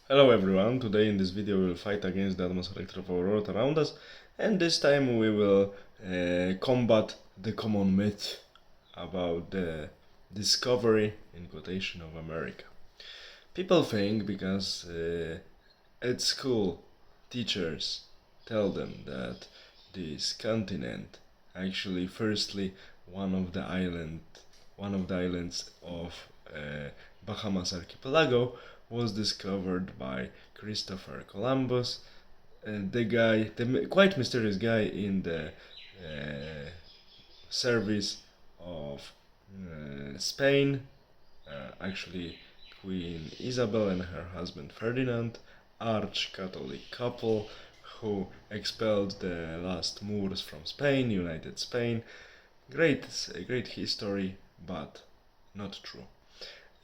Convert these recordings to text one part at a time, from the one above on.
Hello everyone, today in this video we will fight against the atmospheric of our world around us, and this time we will combat the common myth about the discovery, in quotation, of America. People think because at school teachers tell them that this continent actually firstly one of the islands of Bahamas archipelago was discovered by Christopher Columbus, the quite mysterious guy in the service of Spain, actually Queen Isabel and her husband Ferdinand, arch-Catholic couple who expelled the last Moors from Spain, united Spain. Great history, but not true.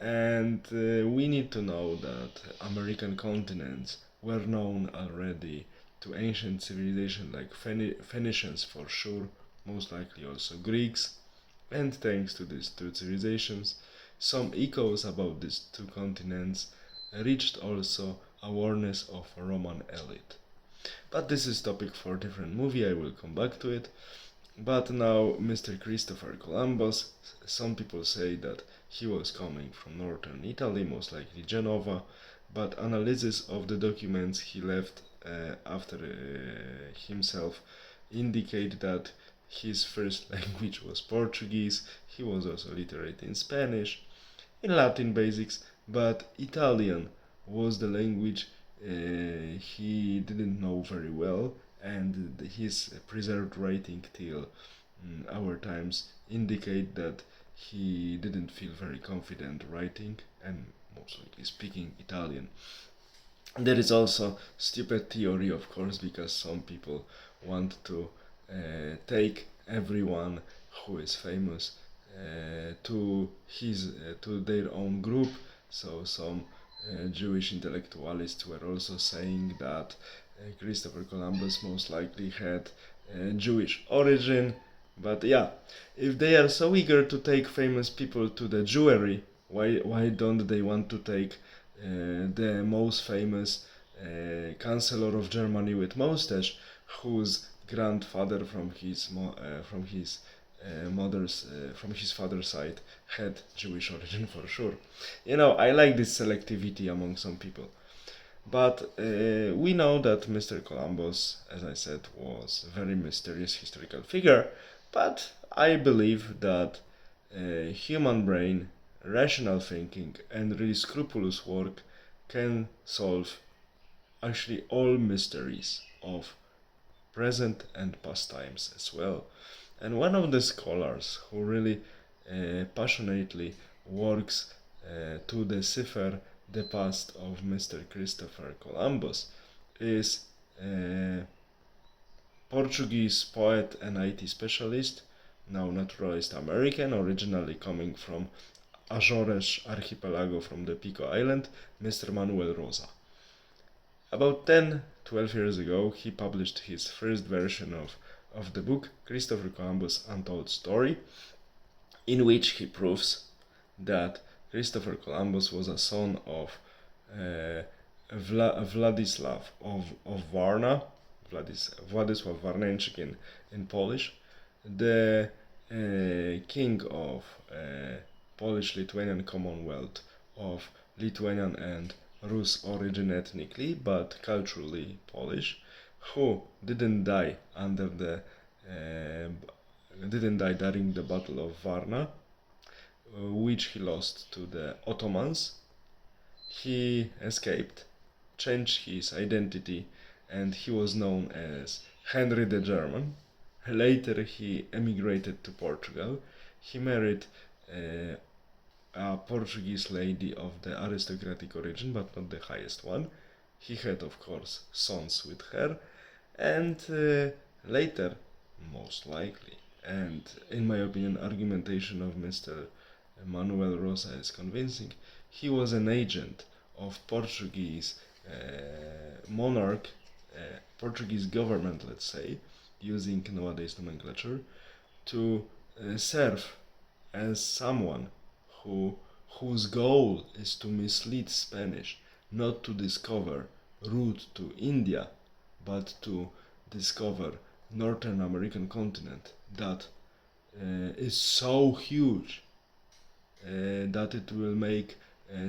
And we need to know that American continents were known already to ancient civilization like Phoenicians for sure, most likely also Greeks, and thanks to these two civilizations, some echoes about these two continents reached also awareness of Roman elite. But this is topic for a different movie, I will come back to it. But now, Mr. Christopher Columbus, some people say that he was coming from northern Italy, most likely Genova, but analysis of the documents he left after himself indicate that his first language was Portuguese. He was also literate in Spanish, in Latin basics, but Italian was the language he didn't know very well, and his preserved writing till our times indicate that he didn't feel very confident writing and most likely speaking Italian. There is also stupid theory, of course, because some people want to take everyone who is famous to their own group. So some Jewish intellectualists were also saying that Christopher Columbus most likely had Jewish origin. But yeah, if they are so eager to take famous people to the Jewry, why don't they want to take the most famous Chancellor of Germany with mustache, whose grandfather from his from his father's side had Jewish origin for sure. You know, I like this selectivity among some people. But we know that Mr. Columbus, as I said, was a very mysterious historical figure, but I believe that human brain, rational thinking, and really scrupulous work can solve actually all mysteries of present and past times as well. And one of the scholars who really passionately works to decipher the past of Mr. Christopher Columbus is Portuguese poet and IT specialist, now naturalized American, originally coming from Azores archipelago from the Pico Island, Mr. Manuel Rosa. About 10-12 years ago, he published his first version of the book, Christopher Columbus Untold Story, in which he proves that Christopher Columbus was a son of Vladislav of Varna, Władysław Warneńczyk in Polish, the king of Polish-Lithuanian Commonwealth of Lithuanian and Rus origin ethnically, but culturally Polish, who didn't die during the Battle of Varna, which he lost to the Ottomans. He escaped, changed his identity, and he was known as Henry the German. Later he emigrated to Portugal. He married a Portuguese lady of the aristocratic origin, but not the highest one. He had, of course, sons with her, and later, most likely, and in my opinion, argumentation of Mr. Manuel Rosa is convincing, he was an agent of Portuguese monarch, Portuguese government, let's say, using nowadays nomenclature, to serve as someone whose goal is to mislead Spanish not to discover route to India, but to discover Northern American continent that is so huge that it will make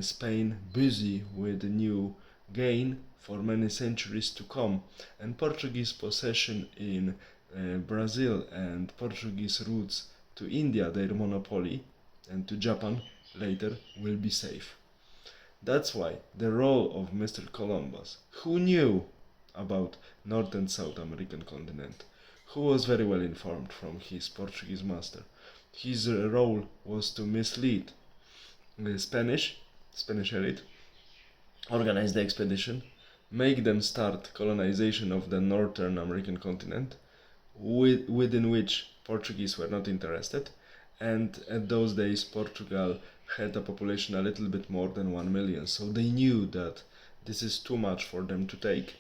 Spain busy with new gain for many centuries to come, and Portuguese possession in Brazil and Portuguese routes to India, their monopoly, and to Japan later, will be safe. That's why the role of Mr. Columbus, who knew about North and South American continent, who was very well informed from his Portuguese master, his role was to mislead the Spanish elite, organize the expedition, make them start colonization of the Northern American continent, within which Portuguese were not interested, and at those days Portugal had a population a little bit more than 1 million, so they knew that this is too much for them to take.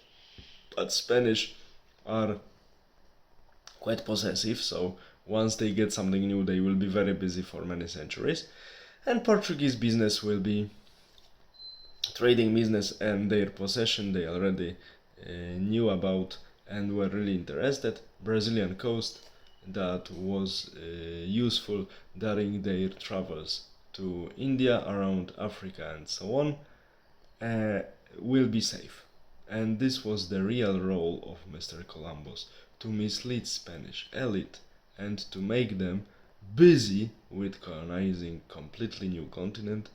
But Spanish are quite possessive, so once they get something new, they will be very busy for many centuries, and Portuguese business will be trading business, and their possession they already knew about and were really interested. Brazilian coast that was useful during their travels to India, around Africa and so on, will be safe. And this was the real role of Mr. Columbus, to mislead Spanish elite and to make them busy with colonizing completely new continent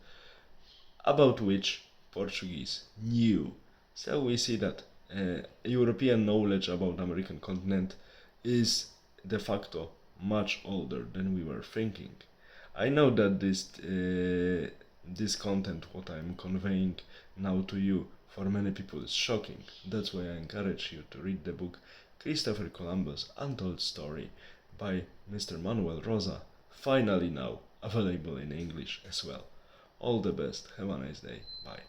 about which Portuguese knew. So we see that European knowledge about American continent is de facto much older than we were thinking. I know that this content, what I'm conveying now to you, for many people is shocking. That's why I encourage you to read the book Christopher Columbus Untold Story by Mr. Manuel Rosa, finally now available in English as well. All the best, have a nice day, bye.